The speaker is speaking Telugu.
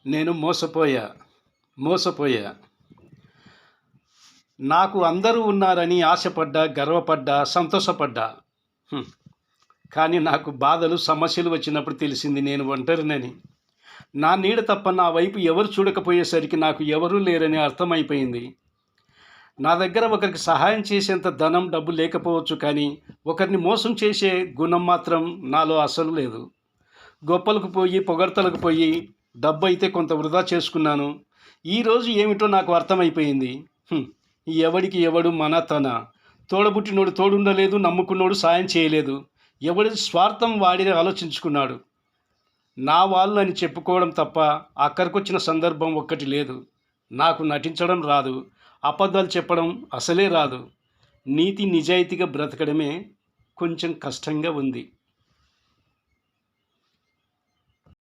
నేను మోసపోయా. నాకు అందరూ ఉన్నారని ఆశపడ్డా, గర్వపడ్డా, సంతోషపడ్డా. హ్మ్. కానీ నాకు బాధలు, సమస్యలు వచ్చినప్పుడు తెలిసింది నేను ఒంటరినని. నా నీడ తప్ప నా వైపు ఎవరు చూడకపోయేసరికి నాకు ఎవరూ లేరని అర్థమైపోయింది. నా దగ్గర ఒకరికి సహాయం చేసేంత ధనం, డబ్బు లేకపోవచ్చు, కానీ ఒకరిని మోసం చేసే గుణం మాత్రం నాలో అసలు లేదు. గొప్పలకు పోయి, పొగడ్తలకు పోయి డబ్బైతే కొంత వృధా చేసుకున్నాను. ఈరోజు ఏమిటో నాకు అర్థమైపోయింది. ఎవడికి ఎవడు మన తన. తోడబుట్టినోడు తోడుండలేదు, నమ్ముకున్నోడు సాయం చేయలేదు. ఎవడి స్వార్థం వాడిని ఆలోచించుకున్నాడు. నా వాళ్ళు అని చెప్పుకోవడం తప్ప అక్కడికొచ్చిన సందర్భం ఒక్కటి లేదు. నాకు నటించడం రాదు, అబద్ధాలు చెప్పడం అసలే రాదు. నీతి నిజాయితీగా బ్రతకడమే కొంచెం కష్టంగా ఉంది.